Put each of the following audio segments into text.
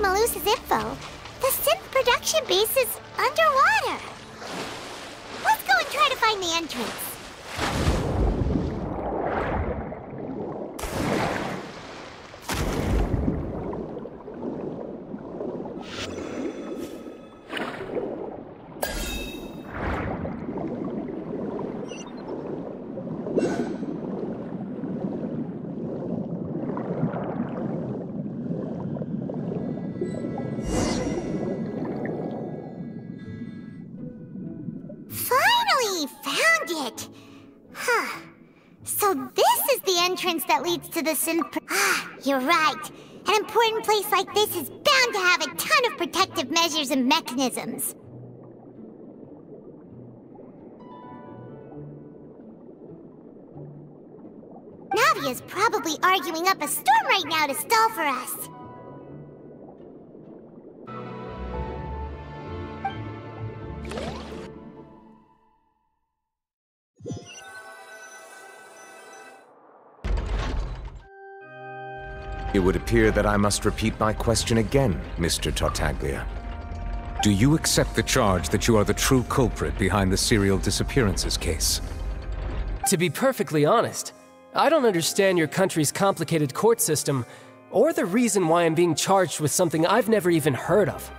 Malusa's info, the synth production base is underwater. Let's go and try to find the entrance. That leads to the synth. You're right. An important place like this is bound to have a ton of protective measures and mechanisms. Navia's probably arguing up a storm right now to stall for us. It would appear that I must repeat my question again, Mr. Tartaglia. Do you accept the charge that you are the true culprit behind the serial disappearances case? To be perfectly honest, I don't understand your country's complicated court system, or the reason why I'm being charged with something I've never even heard of.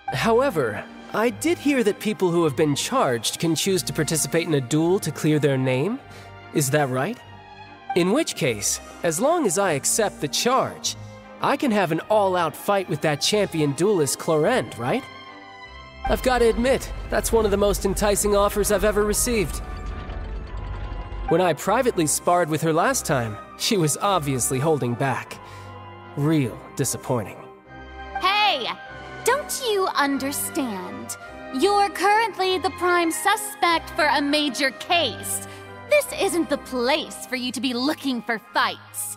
However, I did hear that people who have been charged can choose to participate in a duel to clear their name. Is that right? In which case, as long as I accept the charge, I can have an all-out fight with that champion duelist Clorinde, right? I've got to admit, that's one of the most enticing offers I've ever received. When I privately sparred with her last time, she was obviously holding back. Real disappointing. Hey! Don't you understand? You're currently the prime suspect for a major case. This isn't the place for you to be looking for fights.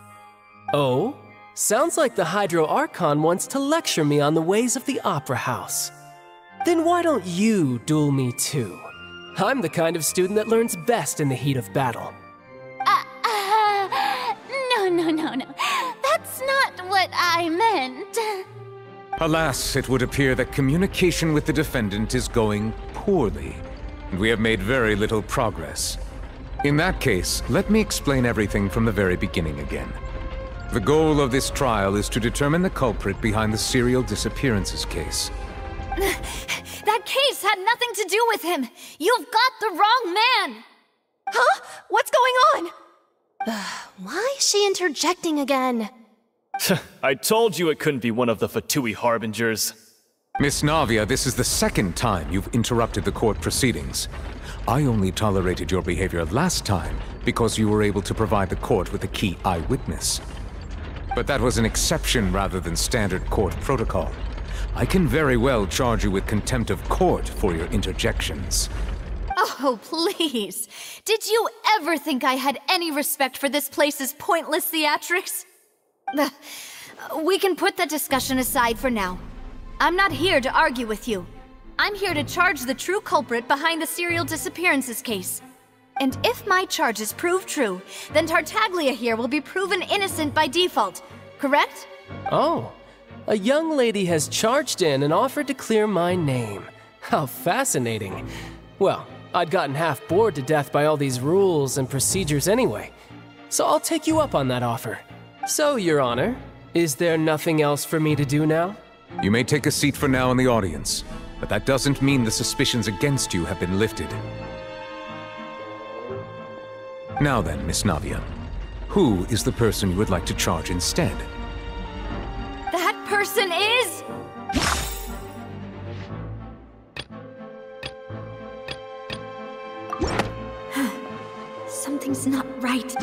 Oh? Sounds like the Hydro Archon wants to lecture me on the ways of the Opera House. Then why don't you duel me too? I'm the kind of student that learns best in the heat of battle. No. That's not what I meant. Alas, it would appear that communication with the defendant is going poorly, and we have made very little progress. In that case, let me explain everything from the very beginning again. The goal of this trial is to determine the culprit behind the serial disappearances case. That case had nothing to do with him! You've got the wrong man! Huh? What's going on? Why is she interjecting again? I told you it couldn't be one of the Fatui Harbingers. Miss Navia, this is the second time you've interrupted the court proceedings. I only tolerated your behavior last time because you were able to provide the court with a key eyewitness. But that was an exception rather than standard court protocol. I can very well charge you with contempt of court for your interjections. Oh, please. Did you ever think I had any respect for this place's pointless theatrics? We can put that discussion aside for now. I'm not here to argue with you. I'm here to charge the true culprit behind the serial disappearances case. And if my charges prove true, then Tartaglia here will be proven innocent by default, correct? Oh, a young lady has charged in and offered to clear my name. How fascinating. Well, I'd gotten half bored to death by all these rules and procedures anyway, so I'll take you up on that offer. So, Your Honor, is there nothing else for me to do now? You may take a seat for now in the audience, but that doesn't mean the suspicions against you have been lifted. Now then, Miss Navia, who is the person you would like to charge instead? That person is... Something's not right.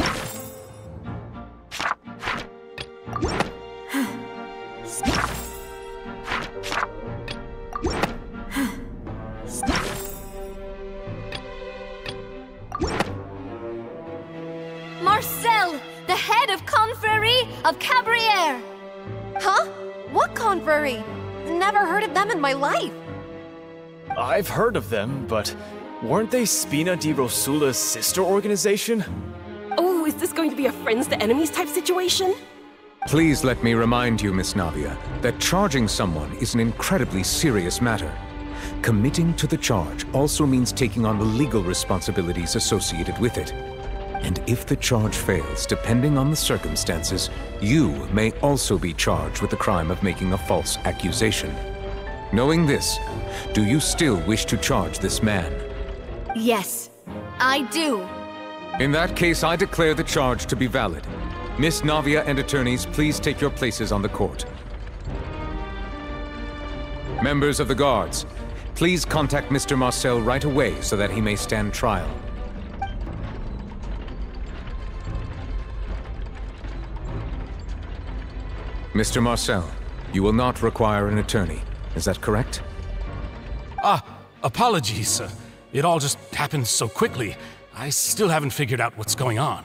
Marcel, the head of Confrérie of Cabrières! Huh? What confrérie? Never heard of them in my life. I've heard of them, but weren't they Spina di Rosula's sister organization? Oh, is this going to be a friends to enemies type situation? Please let me remind you, Miss Navia, that charging someone is an incredibly serious matter. Committing to the charge also means taking on the legal responsibilities associated with it. And if the charge fails, depending on the circumstances, you may also be charged with the crime of making a false accusation. Knowing this, do you still wish to charge this man? Yes, I do. In that case, I declare the charge to be valid. Miss Navia and attorneys, please take your places on the court. Members of the guards, please contact Mr. Marcel right away so that he may stand trial. Mr. Marcel, you will not require an attorney. Is that correct? Apologies. It all just happened so quickly. I still haven't figured out what's going on.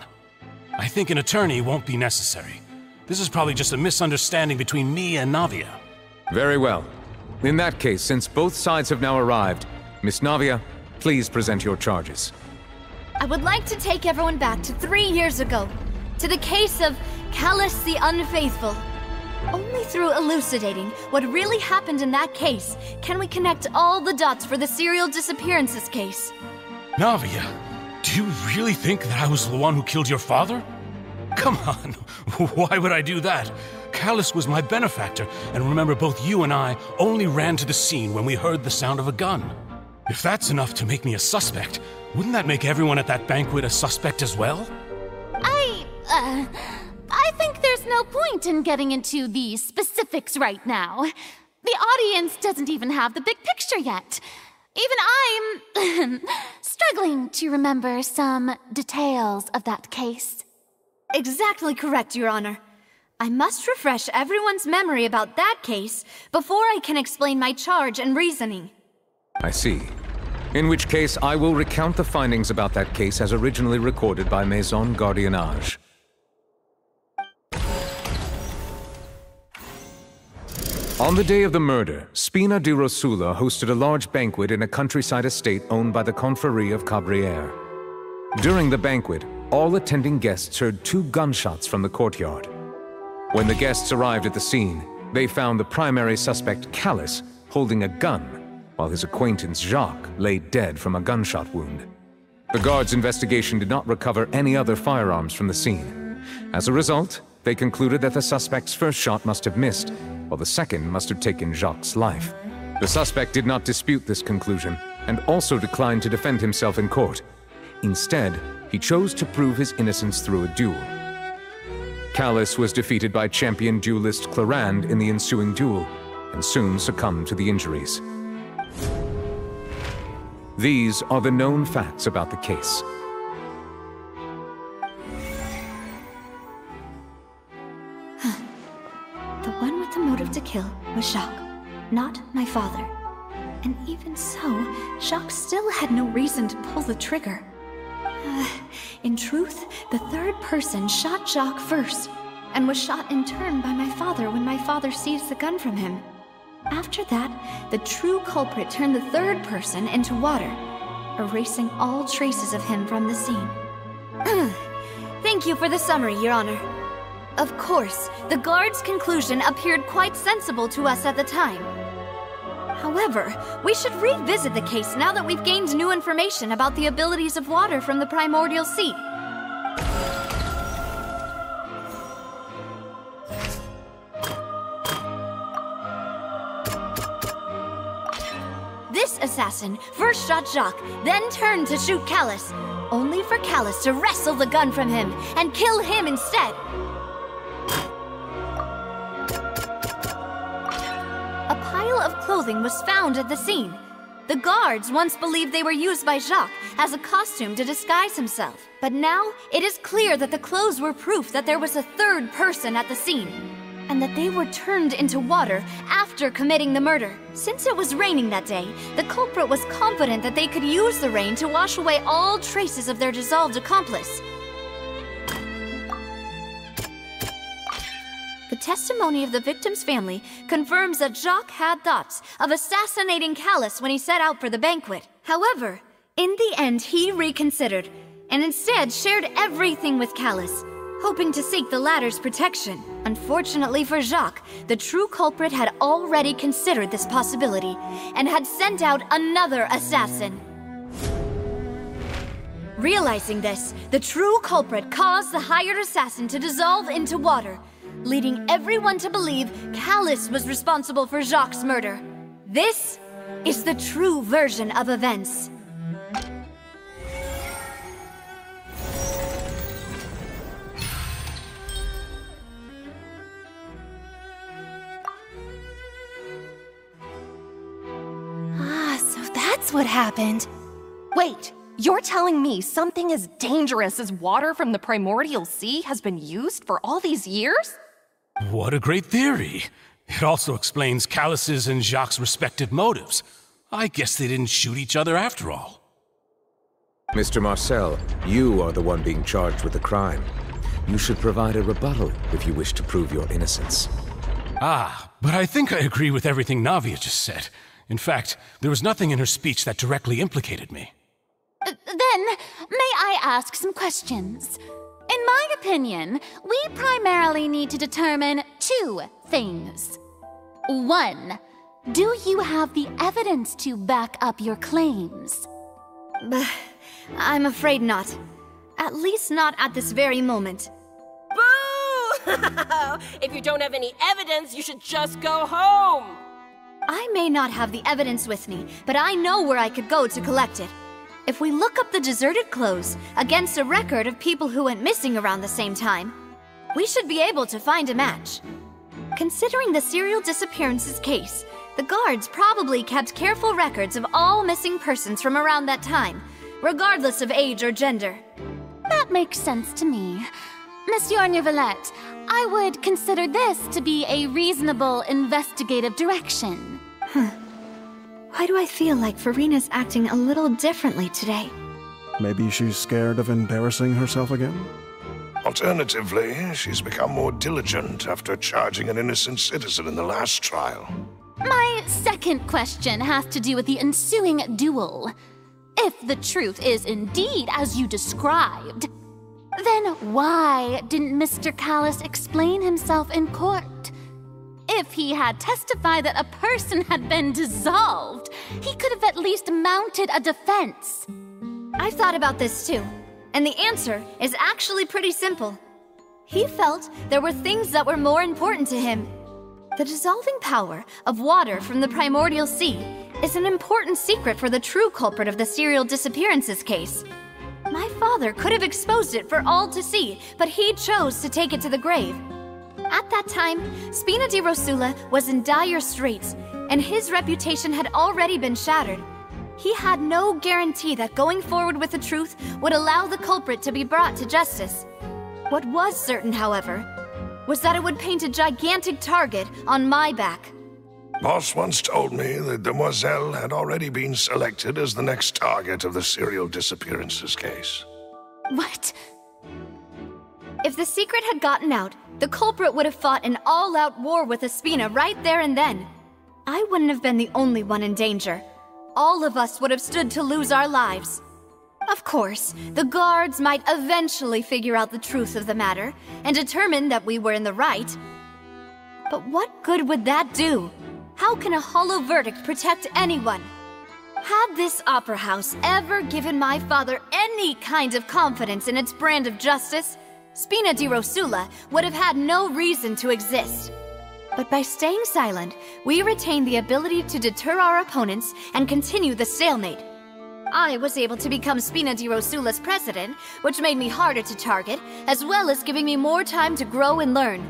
I think an attorney won't be necessary. This is probably just a misunderstanding between me and Navia. Very well. In that case, since both sides have now arrived, Miss Navia, please present your charges. I would like to take everyone back to 3 years ago, to the case of Callus the Unfaithful. Only through elucidating what really happened in that case can we connect all the dots for the serial disappearances case. Navia, do you really think that I was the one who killed your father? Come on, why would I do that? Callus was my benefactor, and remember, both you and I only ran to the scene when we heard the sound of a gun. If that's enough to make me a suspect, wouldn't that make everyone at that banquet a suspect as well? I think there's no point in getting into the specifics right now. The audience doesn't even have the big picture yet. Even I'm struggling to remember some details of that case. Exactly correct, Your Honor. I must refresh everyone's memory about that case before I can explain my charge and reasoning. I see. In which case, I will recount the findings about that case as originally recorded by Maison Gardiennage. On the day of the murder, Spina di Rosula hosted a large banquet in a countryside estate owned by the Confrérie of Cabrières. During the banquet, all attending guests heard 2 gunshots from the courtyard. When the guests arrived at the scene, they found the primary suspect, Callus, holding a gun, while his acquaintance, Jacques, lay dead from a gunshot wound. The guards' investigation did not recover any other firearms from the scene. As a result, they concluded that the suspect's first shot must have missed, while the second must have taken Jacques' life. The suspect did not dispute this conclusion, and also declined to defend himself in court. Instead, he chose to prove his innocence through a duel. Callus was defeated by champion duelist Clorinde in the ensuing duel, and soon succumbed to the injuries. These are the known facts about the case. The one with the motive to kill was Jacques, not my father. And even so, Jacques still had no reason to pull the trigger. In truth, the third person shot Jacques first, and was shot in turn by my father when my father seized the gun from him. After that, the true culprit turned the third person into water, erasing all traces of him from the scene. Thank you for the summary, Your Honor. Of course, the guard's conclusion appeared quite sensible to us at the time. However, we should revisit the case now that we've gained new information about the abilities of water from the primordial sea. This assassin first shot Jacques, then turned to shoot Callus, only for Callus to wrestle the gun from him and kill him instead. A pile of clothing was found at the scene. The guards once believed they were used by Jacques as a costume to disguise himself, but now it is clear that the clothes were proof that there was a third person at the scene, and that they were turned into water after committing the murder. Since it was raining that day, the culprit was confident that they could use the rain to wash away all traces of their dissolved accomplice. The testimony of the victim's family confirms that Jacques had thoughts of assassinating Callus when he set out for the banquet. However, in the end he reconsidered, and instead shared everything with Callus. hoping to seek the latter's protection. Unfortunately for Jacques, the true culprit had already considered this possibility and had sent out another assassin. Realizing this, the true culprit caused the hired assassin to dissolve into water, leading everyone to believe Calus was responsible for Jacques' murder. This is the true version of events. So that's what happened. Wait, you're telling me something as dangerous as water from the primordial sea has been used for all these years? What a great theory. It also explains Calus's and Jacques' respective motives. I guess they didn't shoot each other after all. Mr. Marcel, you are the one being charged with the crime. You should provide a rebuttal if you wish to prove your innocence. Ah, but I think I agree with everything Navia just said. In fact, there was nothing in her speech that directly implicated me. Then, may I ask some questions? In my opinion, we primarily need to determine two things. One, do you have the evidence to back up your claims? I'm afraid not. At least not at this very moment. Boo! If you don't have any evidence, you should just go home! I may not have the evidence with me, but I know where I could go to collect it. If we look up the deserted clothes against a record of people who went missing around the same time, we should be able to find a match. Considering the serial disappearances case, the guards probably kept careful records of all missing persons from around that time, regardless of age or gender. That makes sense to me. Monsieur Niuvelette, I would consider this to be a reasonable investigative direction. Why do I feel like Furina's acting a little differently today? Maybe she's scared of embarrassing herself again? Alternatively, she's become more diligent after charging an innocent citizen in the last trial. My second question has to do with the ensuing duel. If the truth is indeed as you described, then why didn't Mr. Calus explain himself in court? If he had testified that a person had been dissolved, he could have at least mounted a defense. I've thought about this too, and the answer is actually pretty simple. He felt there were things that were more important to him. The dissolving power of water from the primordial sea is an important secret for the true culprit of the serial disappearances case. My father could have exposed it for all to see, but he chose to take it to the grave. At that time, Spina di Rosula was in dire straits, and his reputation had already been shattered. He had no guarantee that going forward with the truth would allow the culprit to be brought to justice. What was certain, however, was that it would paint a gigantic target on my back. Boss once told me that Demoiselle had already been selected as the next target of the serial disappearances case. What? If the secret had gotten out, the culprit would have fought an all-out war with Espina right there and then. I wouldn't have been the only one in danger. All of us would have stood to lose our lives. Of course, the guards might eventually figure out the truth of the matter and determine that we were in the right. But what good would that do? How can a hollow verdict protect anyone? Had this opera house ever given my father any kind of confidence in its brand of justice, Spina di Rosula would have had no reason to exist. But by staying silent, we retain the ability to deter our opponents and continue the stalemate. I was able to become Spina di Rosula's president, which made me harder to target, as well as giving me more time to grow and learn.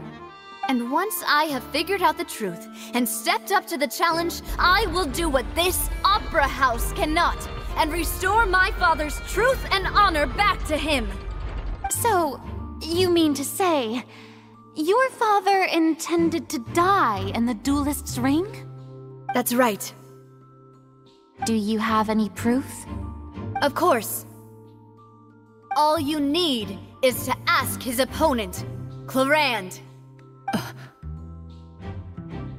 And once I have figured out the truth and stepped up to the challenge, I will do what this opera house cannot, and restore my father's truth and honor back to him. So, you mean to say, your father intended to die in the duelist's ring? That's right. Do you have any proof? Of course. All you need is to ask his opponent, Clorinde.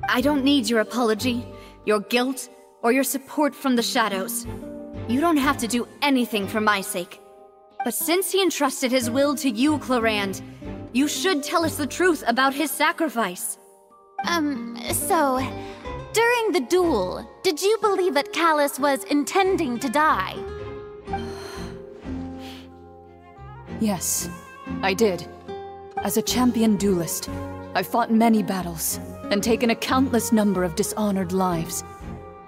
I don't need your apology, your guilt, or your support from the shadows. You don't have to do anything for my sake. But since he entrusted his will to you, Clorinde, You should tell us the truth about his sacrifice. So, during the duel, did you believe that Callus was intending to die? Yes, I did. As a champion duelist, I've fought many battles and taken a countless number of dishonored lives.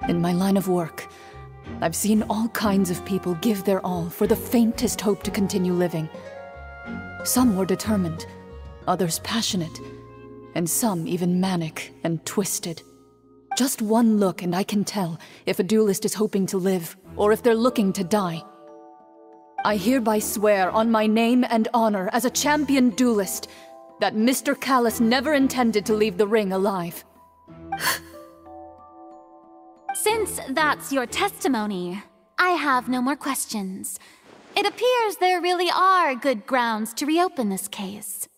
In my line of work, I've seen all kinds of people give their all for the faintest hope to continue living. Some were determined, others passionate, and some even manic and twisted. Just one look and I can tell if a duelist is hoping to live or if they're looking to die. I hereby swear on my name and honor as a champion duelist that Mr. Callus never intended to leave the ring alive. Since that's your testimony, I have no more questions. It appears there really are good grounds to reopen this case.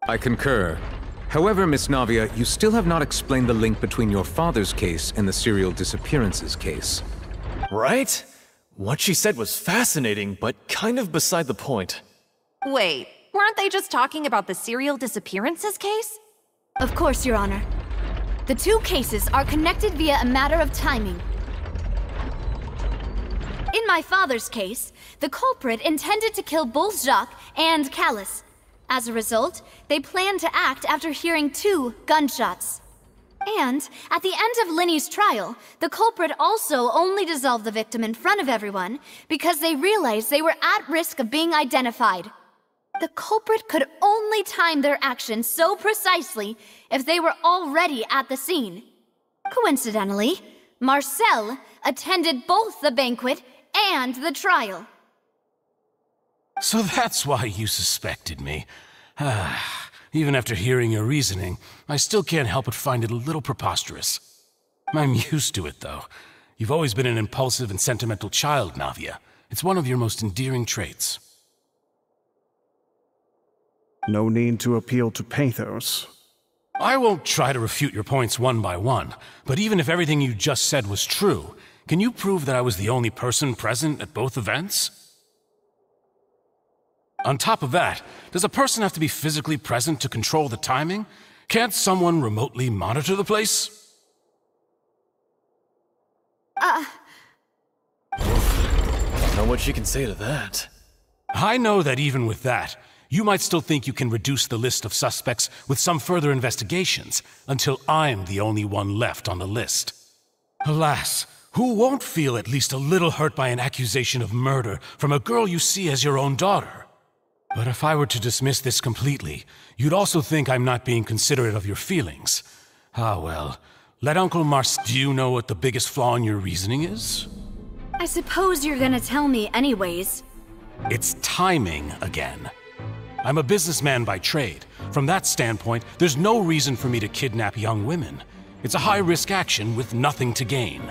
I concur. However, Miss Navia, you still have not explained the link between your father's case and the serial disappearances case. Right? What she said was fascinating, but kind of beside the point. Wait, weren't they just talking about the serial disappearances case? Of course, Your Honor. The two cases are connected via a matter of timing. In my father's case, the culprit intended to kill both Jacques and Callus. As a result, they planned to act after hearing 2 gunshots. And at the end of Lyney's trial, the culprit also only dissolved the victim in front of everyone because they realized they were at risk of being identified. The culprit could only time their actions so precisely if they were already at the scene. Coincidentally, Marcel attended both the banquet and the trial. So that's why you suspected me. Even after hearing your reasoning, I still can't help but find it a little preposterous. I'm used to it, though. You've always been an impulsive and sentimental child, Navia. It's one of your most endearing traits. No need to appeal to pathos. I won't try to refute your points one by one, but even if everything you just said was true, can you prove that I was the only person present at both events? On top of that, does a person have to be physically present to control the timing? Can't someone remotely monitor the place? Don't know what she can say to that. I know that even with that, you might still think you can reduce the list of suspects with some further investigations, until I'm the only one left on the list. Alas, who won't feel at least a little hurt by an accusation of murder from a girl you see as your own daughter? But if I were to dismiss this completely, you'd also think I'm not being considerate of your feelings. Ah well, let Uncle Mars... Do you know what the biggest flaw in your reasoning is? I suppose you're gonna tell me anyways. It's timing again. I'm a businessman by trade. From that standpoint, there's no reason for me to kidnap young women. It's a high-risk action with nothing to gain.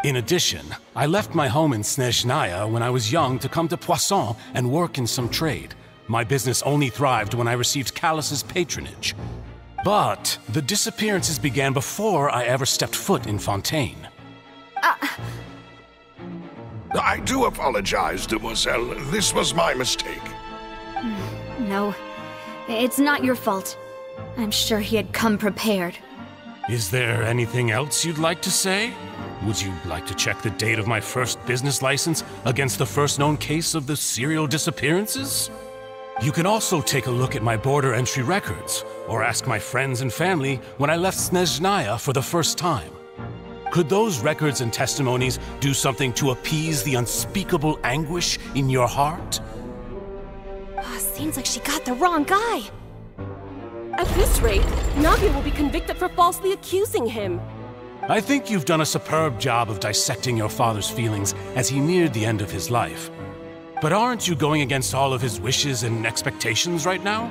In addition, I left my home in Snezhnaya when I was young to come to Poisson and work in some trade. My business only thrived when I received Callus's patronage. But the disappearances began before I ever stepped foot in Fontaine. I do apologize, demoiselle. This was my mistake. No, it's not your fault. I'm sure he had come prepared. Is there anything else you'd like to say? Would you like to check the date of my first business license against the first known case of the serial disappearances? You can also take a look at my border entry records, or ask my friends and family when I left Snezhnaya for the first time. Could those records and testimonies do something to appease the unspeakable anguish in your heart? Seems like she got the wrong guy. At this rate, Navia will be convicted for falsely accusing him. I think you've done a superb job of dissecting your father's feelings as he neared the end of his life. But aren't you going against all of his wishes and expectations right now?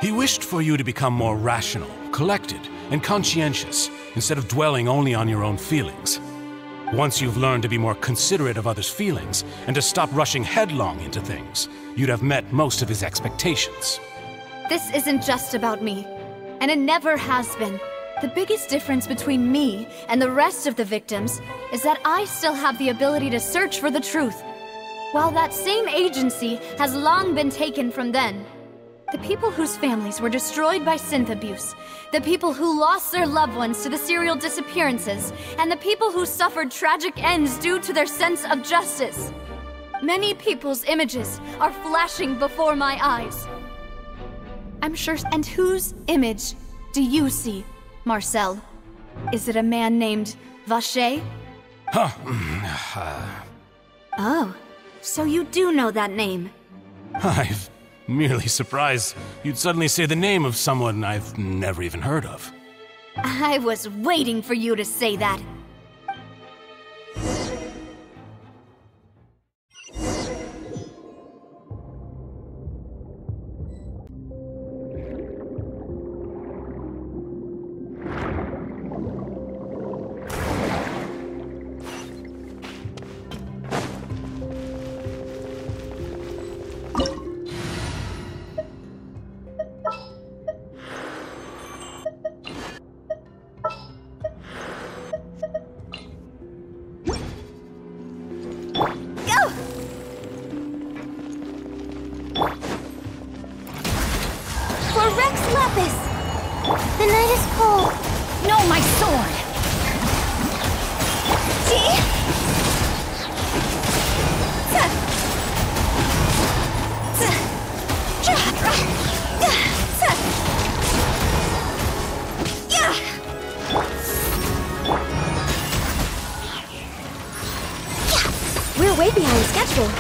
He wished for you to become more rational, collected, and conscientious, instead of dwelling only on your own feelings. Once you've learned to be more considerate of others' feelings, and to stop rushing headlong into things, you'd have met most of his expectations. This isn't just about me, and it never has been. The biggest difference between me and the rest of the victims is that I still have the ability to search for the truth, while that same agency has long been taken from them. The people whose families were destroyed by synth abuse, the people who lost their loved ones to the serial disappearances, and the people who suffered tragic ends due to their sense of justice. Many people's images are flashing before my eyes. I'm sure. And whose image do you see, Marcel? Is it a man named Vacher? Oh, so you do know that name. I'm merely surprised you'd suddenly say the name of someone I've never even heard of. I was waiting for you to say that. The night is cold. No, my sword! We're way behind schedule.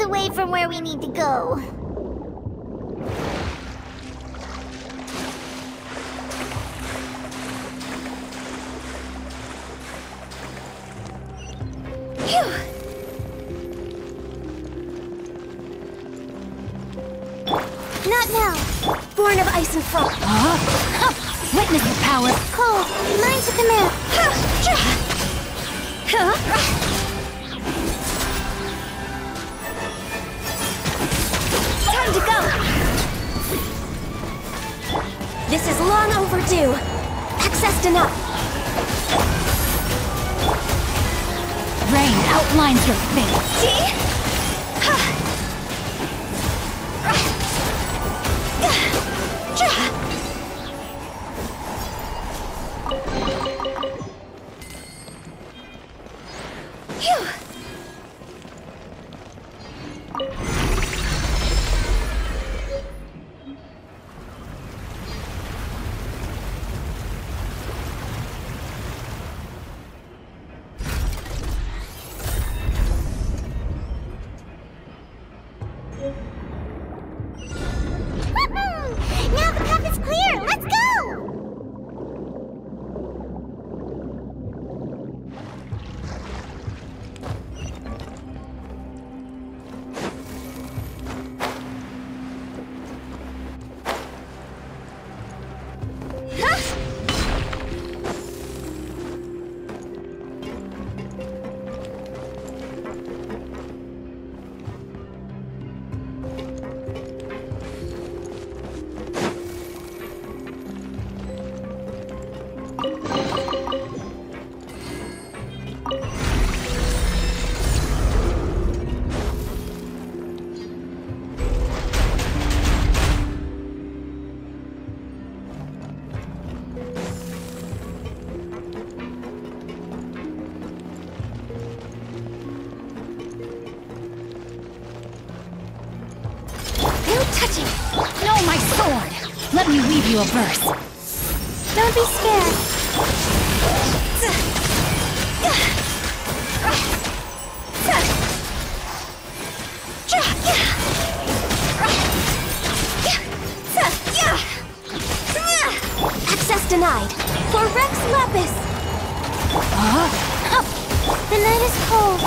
Away from where we need to go. Phew. Not now. Born of ice and frost. Witness the power. Cold. Mine to command. Time to go! This is long overdue. Accessed enough. Rain outlines your fate. touching! No, my sword! Let me weave you a verse. Don't be scared. Access denied. For Rex Lapis. The night is cold.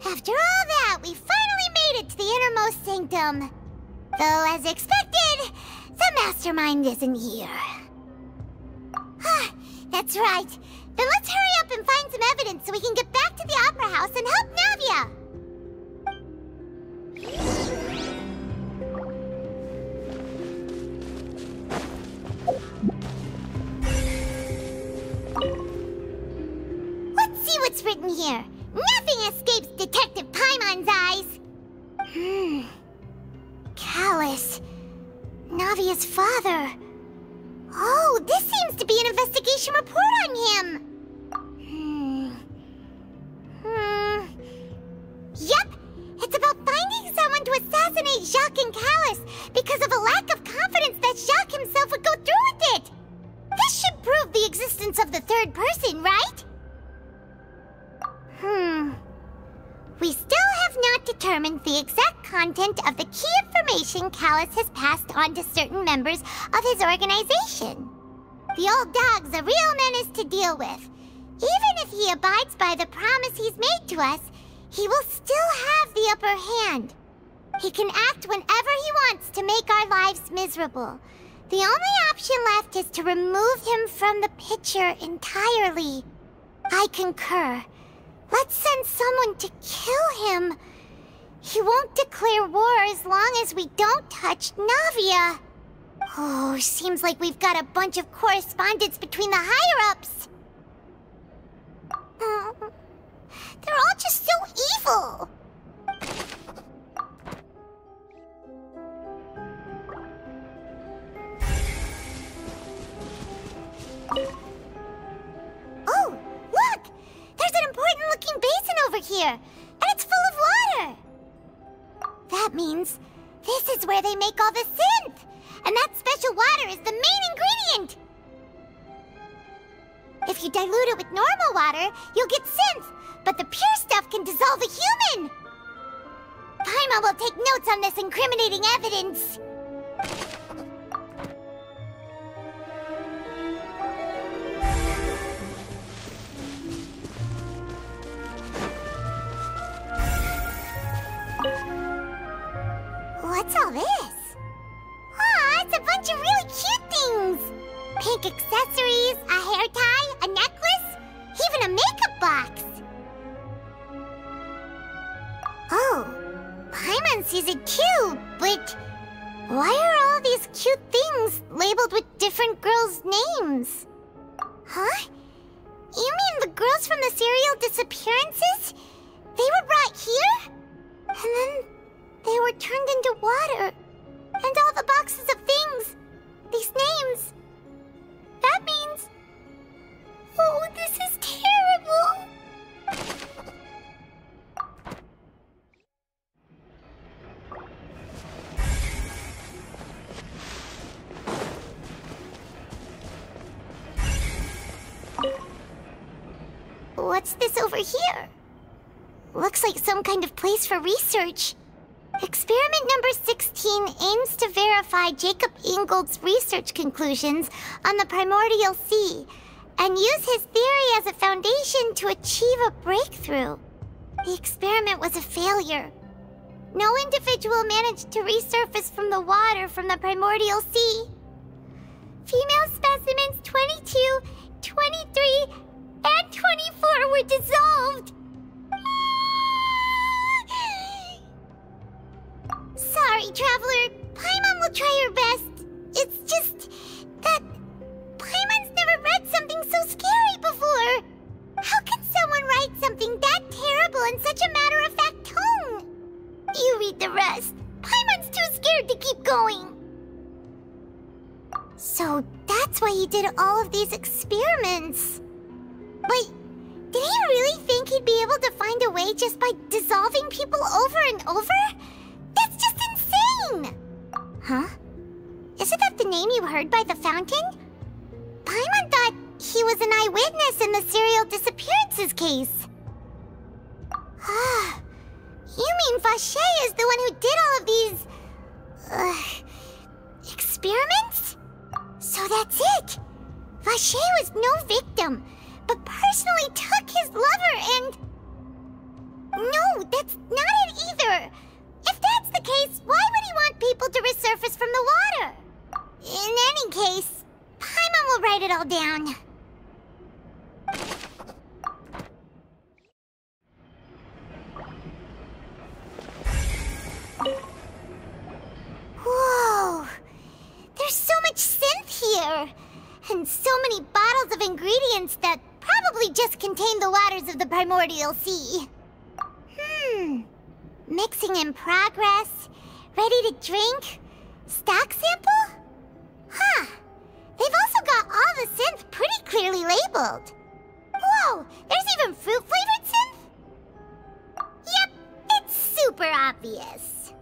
After all that, we finally made it to the innermost sanctum. Though, as expected, the mastermind isn't here. That's right. Then let's hurry up and find some evidence so we can get back to the Opera House and help Navia. Let's see what's written here. Nothing escapes Detective Paimon's eyes. Callus. Navia's father. Oh, this seems to be an investigation report on him. Yep, it's about finding someone to assassinate Jacques and Callus because of a lack of confidence that Jacques himself would go through with it. This should prove the existence of the third person, right? We still have not determined the exact content of the key information Callus has passed on to certain members of his organization. The old dog's a real menace to deal with. Even if he abides by the promise he's made to us, he will still have the upper hand. He can act whenever he wants to make our lives miserable. The only option left is to remove him from the picture entirely. I concur. Let's send someone to kill him. He won't declare war as long as we don't touch Navia. Oh, seems like we've got a bunch of correspondence between the higher-ups. They're all just so evil. Oh, look! There's an important-looking basin over here, and it's full of water. That means this is where they make all the synth, and that special water is the main ingredient. If you dilute it with normal water, you'll get synth, but the pure stuff can dissolve a human. Paimon will take notes on this incriminating evidence. What's all this? Aw, it's a bunch of really cute things. Pink accessories, a hair tie, a necklace, even a makeup box. Oh, Paimon sees it too, but why are all these cute things labeled with different girls' names? Huh? You mean the girls from the serial disappearances? They were brought here? And then they were turned into water. And all the boxes of things. These names. That means... Oh, this is terrible. What's this over here? Looks like some kind of place for research. Experiment number 16 aims to verify Jacob Ingold's research conclusions on the primordial sea and use his theory as a foundation to achieve a breakthrough. The experiment was a failure. No individual managed to resurface from the water from the primordial sea. Female specimens 22, 23, and 24 were dissolved. Sorry, Traveler. Paimon will try her best. It's just... the something so scary before. How can someone write something that terrible in such a matter-of-fact tone? You read the rest. Paimon's too scared to keep going. So that's why he did all of these experiments. But did he really think he'd be able to find a way just by dissolving people over and over? That's just insane! Huh? Isn't that the name you heard by the fountain? Paimon thought he was an eyewitness in the serial disappearances case. You mean Vache is the one who did all of these... experiments? So that's it! Vache was no victim, but personally took his lover and... No, that's not it either! If that's the case, why would he want people to resurface from the water? In any case, Paimon will write it all down. Whoa! There's so much synth here! And so many bottles of ingredients that probably just contain the waters of the primordial sea. Mixing in progress, ready to drink, stock sample? Huh. They've also got all the synth pretty clearly labeled. Whoa, there's even fruit-flavored synth? Yep, it's super obvious.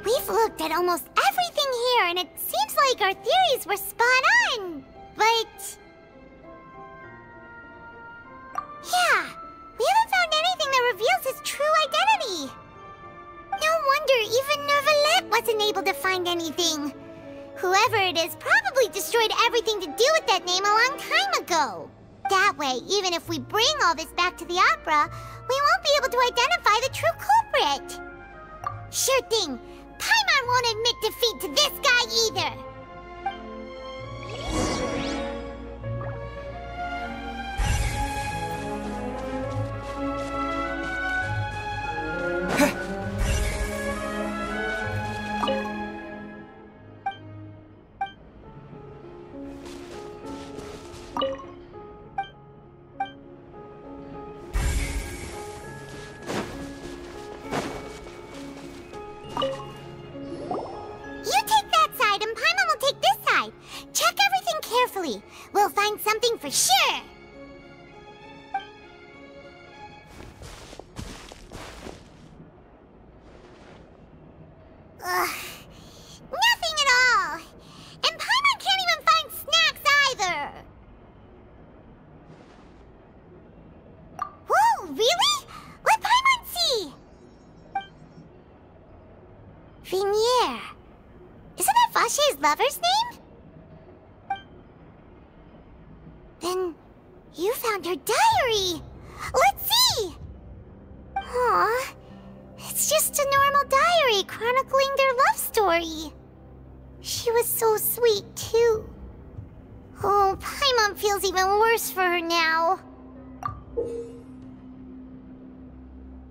We've looked at almost everything here, and it seems like our theories were spot on, but... Yeah, we haven't found anything that reveals his true identity. No wonder even Niuvelette wasn't able to find anything. Whoever it is probably destroyed everything to do with that name a long time ago. That way, even if we bring all this back to the opera, we won't be able to identify the true culprit. Sure thing. Paimon won't admit defeat to this guy either. We'll find something for sure! Nothing at all! And Paimon can't even find snacks either! Whoa, really? Let Paimon see! Vinier. Isn't that Vache's lover's name? Then you found her diary! Let's see! Aw, it's just a normal diary chronicling their love story. She was so sweet, too. Oh, Paimon feels even worse for her now.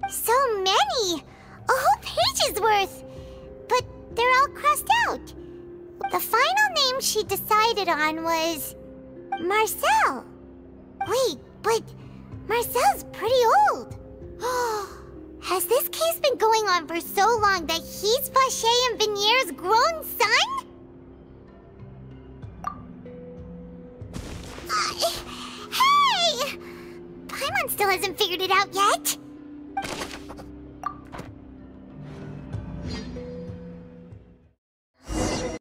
So many! A whole page's worth! But they're all crossed out. The final name she decided on was... Marcel! Wait, but Marcel's pretty old. Has this case been going on for so long that he's Vache and Vinier's grown son? Hey! Paimon still hasn't figured it out yet.